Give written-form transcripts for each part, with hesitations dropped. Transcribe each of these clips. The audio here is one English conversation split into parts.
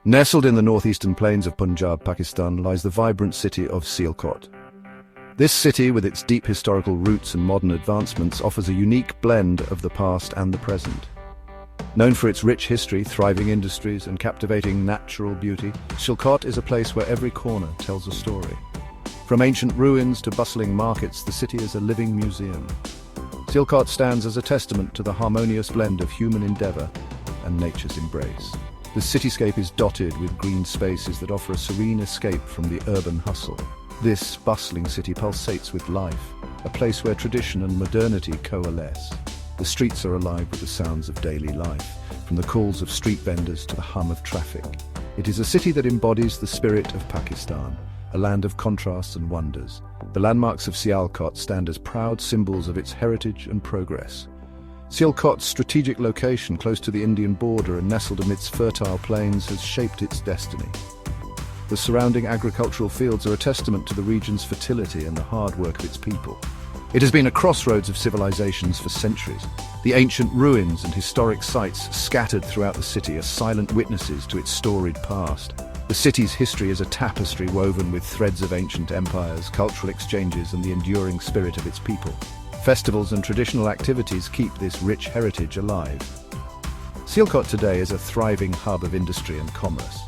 Nestled in the northeastern plains of Punjab, Pakistan, lies the vibrant city of Sialkot. This city, with its deep historical roots and modern advancements, offers a unique blend of the past and the present. Known for its rich history, thriving industries, and captivating natural beauty, Sialkot is a place where every corner tells a story. From ancient ruins to bustling markets, the city is a living museum. Sialkot stands as a testament to the harmonious blend of human endeavor and nature's embrace. The cityscape is dotted with green spaces that offer a serene escape from the urban hustle. This bustling city pulsates with life, a place where tradition and modernity coalesce. The streets are alive with the sounds of daily life, from the calls of street vendors to the hum of traffic. It is a city that embodies the spirit of Pakistan, a land of contrasts and wonders. The landmarks of Sialkot stand as proud symbols of its heritage and progress. Sialkot's strategic location close to the Indian border and nestled amidst fertile plains has shaped its destiny. The surrounding agricultural fields are a testament to the region's fertility and the hard work of its people. It has been a crossroads of civilizations for centuries. The ancient ruins and historic sites scattered throughout the city are silent witnesses to its storied past. The city's history is a tapestry woven with threads of ancient empires, cultural exchanges, and the enduring spirit of its people. Festivals and traditional activities keep this rich heritage alive. Sialkot today is a thriving hub of industry and commerce.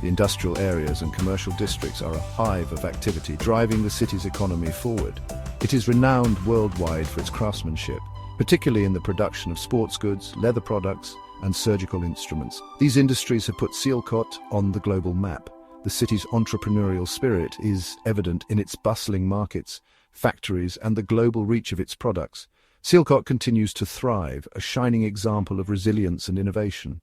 The industrial areas and commercial districts are a hive of activity, driving the city's economy forward. It is renowned worldwide for its craftsmanship, particularly in the production of sports goods, leather products, and surgical instruments. These industries have put Sialkot on the global map. The city's entrepreneurial spirit is evident in its bustling markets, factories, and the global reach of its products. Sialkot continues to thrive, a shining example of resilience and innovation.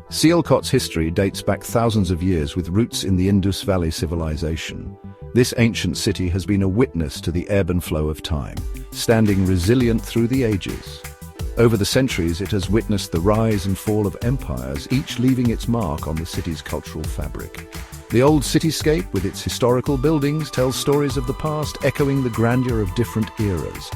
Sialkot's history dates back thousands of years with roots in the Indus Valley civilization. This ancient city has been a witness to the ebb and flow of time, standing resilient through the ages. Over the centuries, it has witnessed the rise and fall of empires, each leaving its mark on the city's cultural fabric. The old cityscape, with its historical buildings, tells stories of the past, echoing the grandeur of different eras.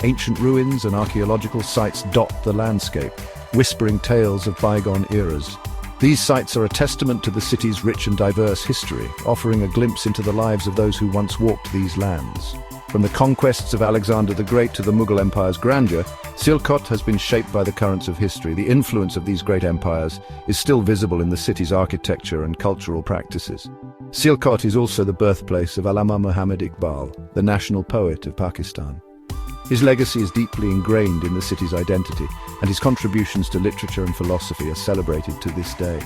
Ancient ruins and archaeological sites dot the landscape, whispering tales of bygone eras. These sites are a testament to the city's rich and diverse history, offering a glimpse into the lives of those who once walked these lands. From the conquests of Alexander the Great to the Mughal Empire's grandeur, Sialkot has been shaped by the currents of history. The influence of these great empires is still visible in the city's architecture and cultural practices. Sialkot is also the birthplace of Allama Muhammad Iqbal, the national poet of Pakistan. His legacy is deeply ingrained in the city's identity, and his contributions to literature and philosophy are celebrated to this day.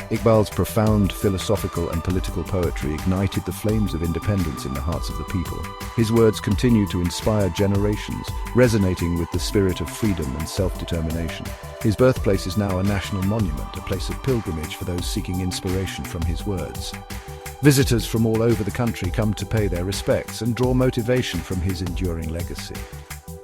Iqbal's profound philosophical and political poetry ignited the flames of independence in the hearts of the people. His words continue to inspire generations, resonating with the spirit of freedom and self-determination. His birthplace is now a national monument, a place of pilgrimage for those seeking inspiration from his words. Visitors from all over the country come to pay their respects and draw motivation from his enduring legacy.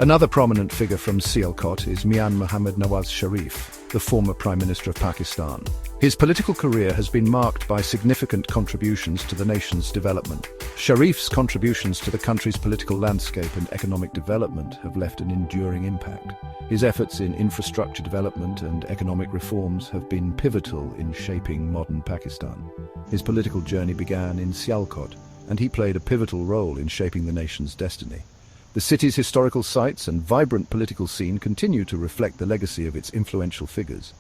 Another prominent figure from Sialkot is Mian Muhammad Nawaz Sharif, the former Prime Minister of Pakistan. His political career has been marked by significant contributions to the nation's development. Sharif's contributions to the country's political landscape and economic development have left an enduring impact. His efforts in infrastructure development and economic reforms have been pivotal in shaping modern Pakistan. His political journey began in Sialkot, and he played a pivotal role in shaping the nation's destiny. The city's historical sites and vibrant political scene continue to reflect the legacy of its influential figures.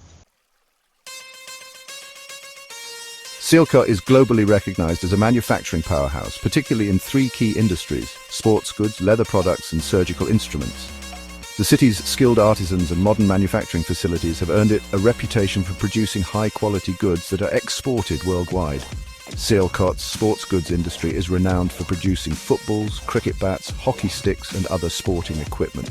Sialkot is globally recognized as a manufacturing powerhouse, particularly in three key industries: sports goods, leather products, and surgical instruments. The city's skilled artisans and modern manufacturing facilities have earned it a reputation for producing high-quality goods that are exported worldwide. Sialkot's sports goods industry is renowned for producing footballs, cricket bats, hockey sticks, and other sporting equipment.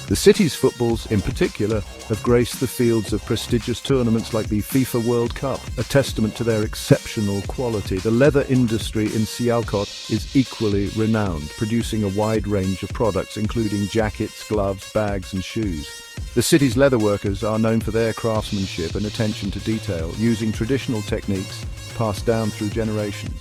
The city's footballs, in particular, have graced the fields of prestigious tournaments like the FIFA World Cup, a testament to their exceptional quality. The leather industry in Sialkot is equally renowned, producing a wide range of products including jackets, gloves, bags, and shoes. The city's leatherworkers are known for their craftsmanship and attention to detail, using traditional techniques passed down through generations.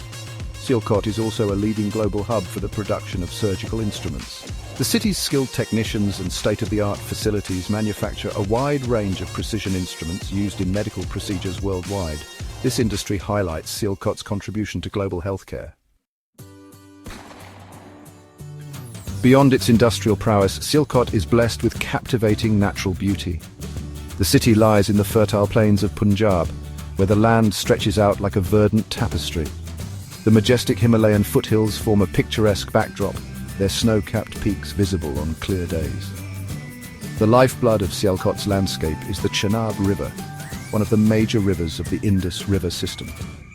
Sialkot is also a leading global hub for the production of surgical instruments. The city's skilled technicians and state-of-the-art facilities manufacture a wide range of precision instruments used in medical procedures worldwide. This industry highlights Sialkot's contribution to global healthcare. Beyond its industrial prowess, Sialkot is blessed with captivating natural beauty. The city lies in the fertile plains of Punjab, where the land stretches out like a verdant tapestry. The majestic Himalayan foothills form a picturesque backdrop, their snow-capped peaks visible on clear days. The lifeblood of Sialkot's landscape is the Chenab River, one of the major rivers of the Indus River system.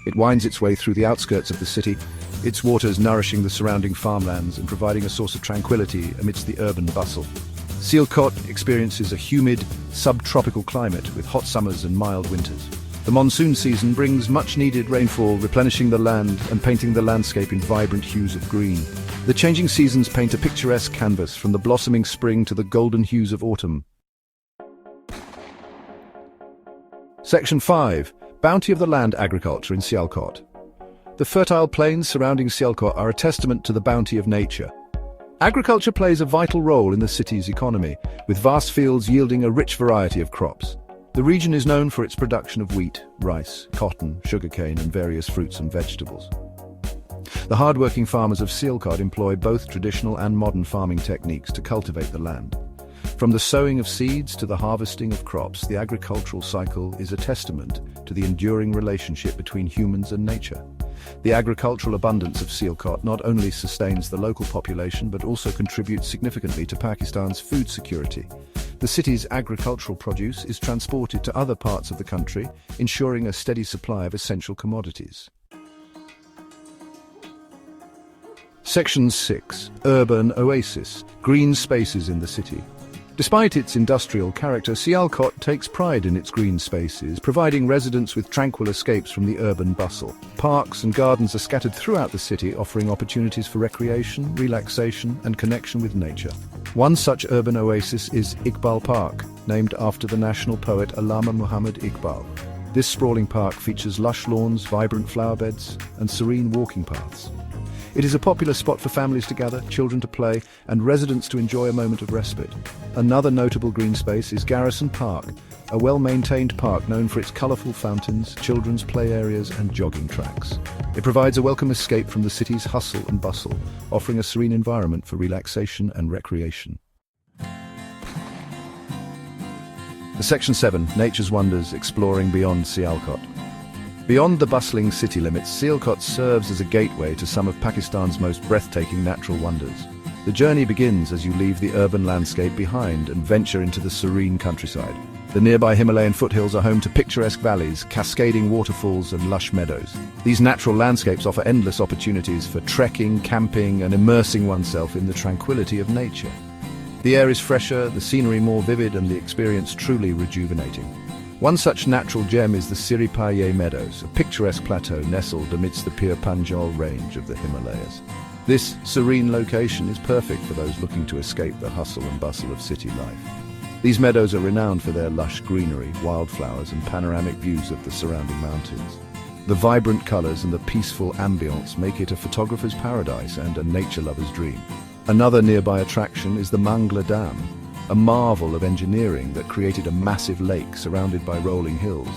It winds its way through the outskirts of the city, its waters nourishing the surrounding farmlands and providing a source of tranquility amidst the urban bustle. Sialkot experiences a humid, subtropical climate with hot summers and mild winters. The monsoon season brings much-needed rainfall, replenishing the land and painting the landscape in vibrant hues of green. The changing seasons paint a picturesque canvas from the blossoming spring to the golden hues of autumn. Section 5. Bounty of the land agriculture in Sialkot. The fertile plains surrounding Sialkot are a testament to the bounty of nature. Agriculture plays a vital role in the city's economy, with vast fields yielding a rich variety of crops. The region is known for its production of wheat, rice, cotton, sugarcane, and various fruits and vegetables. The hard-working farmers of Sialkot employ both traditional and modern farming techniques to cultivate the land. From the sowing of seeds to the harvesting of crops, the agricultural cycle is a testament to the enduring relationship between humans and nature. The agricultural abundance of Sialkot not only sustains the local population but also contributes significantly to Pakistan's food security. The city's agricultural produce is transported to other parts of the country, ensuring a steady supply of essential commodities. Section 6. Urban Oasis. Green spaces in the city. Despite its industrial character, Sialkot takes pride in its green spaces, providing residents with tranquil escapes from the urban bustle. Parks and gardens are scattered throughout the city, offering opportunities for recreation, relaxation, and connection with nature. One such urban oasis is Iqbal Park, named after the national poet Allama Muhammad Iqbal. This sprawling park features lush lawns, vibrant flower beds, and serene walking paths. It is a popular spot for families to gather, children to play, and residents to enjoy a moment of respite. Another notable green space is Garrison Park, a well-maintained park known for its colourful fountains, children's play areas, and jogging tracks. It provides a welcome escape from the city's hustle and bustle, offering a serene environment for relaxation and recreation. Section 7. Nature's Wonders, Exploring Beyond Sialkot. Beyond the bustling city limits, Sialkot serves as a gateway to some of Pakistan's most breathtaking natural wonders. The journey begins as you leave the urban landscape behind and venture into the serene countryside. The nearby Himalayan foothills are home to picturesque valleys, cascading waterfalls, and lush meadows. These natural landscapes offer endless opportunities for trekking, camping, and immersing oneself in the tranquility of nature. The air is fresher, the scenery more vivid, and the experience truly rejuvenating. One such natural gem is the Siripaye Meadows, a picturesque plateau nestled amidst the Pir Panjal range of the Himalayas. This serene location is perfect for those looking to escape the hustle and bustle of city life. These meadows are renowned for their lush greenery, wildflowers, and panoramic views of the surrounding mountains. The vibrant colours and the peaceful ambience make it a photographer's paradise and a nature lover's dream. Another nearby attraction is the Mangla Dam, a marvel of engineering that created a massive lake surrounded by rolling hills.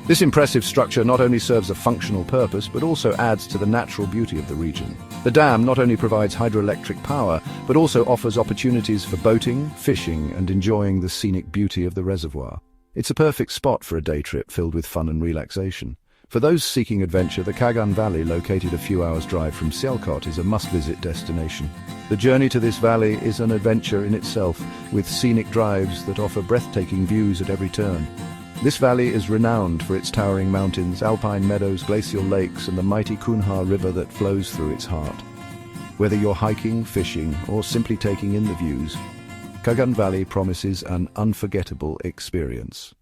This impressive structure not only serves a functional purpose, but also adds to the natural beauty of the region. The dam not only provides hydroelectric power, but also offers opportunities for boating, fishing, and enjoying the scenic beauty of the reservoir. It's a perfect spot for a day trip filled with fun and relaxation. For those seeking adventure, the Kagan Valley, located a few hours' drive from Sialkot, is a must-visit destination. The journey to this valley is an adventure in itself, with scenic drives that offer breathtaking views at every turn. This valley is renowned for its towering mountains, alpine meadows, glacial lakes, and the mighty Kunhar River that flows through its heart. Whether you're hiking, fishing, or simply taking in the views, Kagan Valley promises an unforgettable experience.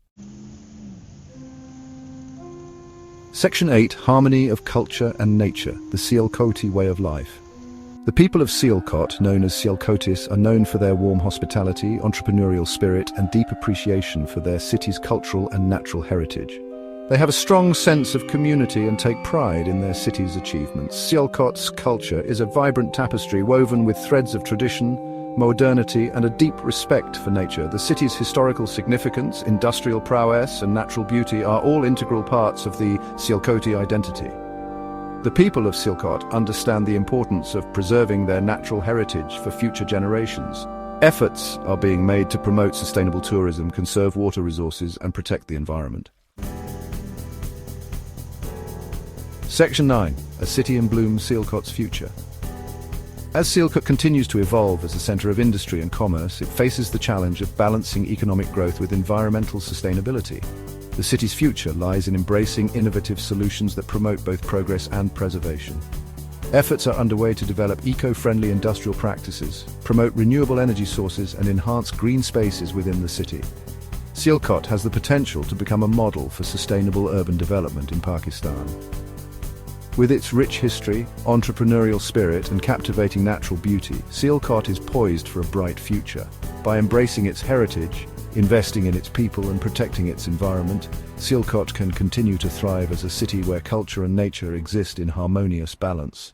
Section 8. Harmony of Culture and Nature, the Sialkoti Way of Life. The people of Sialkot, known as Sialkotis, are known for their warm hospitality, entrepreneurial spirit, and deep appreciation for their city's cultural and natural heritage. They have a strong sense of community and take pride in their city's achievements. Sialkot's culture is a vibrant tapestry woven with threads of tradition, modernity, and a deep respect for nature. The city's historical significance, industrial prowess, and natural beauty are all integral parts of the Sialkoti identity. The people of Sialkot understand the importance of preserving their natural heritage for future generations. Efforts are being made to promote sustainable tourism, conserve water resources, and protect the environment. Section 9. A City in Bloom: Sialkot's Future. As Sialkot continues to evolve as a centre of industry and commerce, it faces the challenge of balancing economic growth with environmental sustainability. The city's future lies in embracing innovative solutions that promote both progress and preservation. Efforts are underway to develop eco-friendly industrial practices, promote renewable energy sources, and enhance green spaces within the city. Sialkot has the potential to become a model for sustainable urban development in Pakistan. With its rich history, entrepreneurial spirit, and captivating natural beauty, Sialkot is poised for a bright future. By embracing its heritage, investing in its people, and protecting its environment, Sialkot can continue to thrive as a city where culture and nature exist in harmonious balance.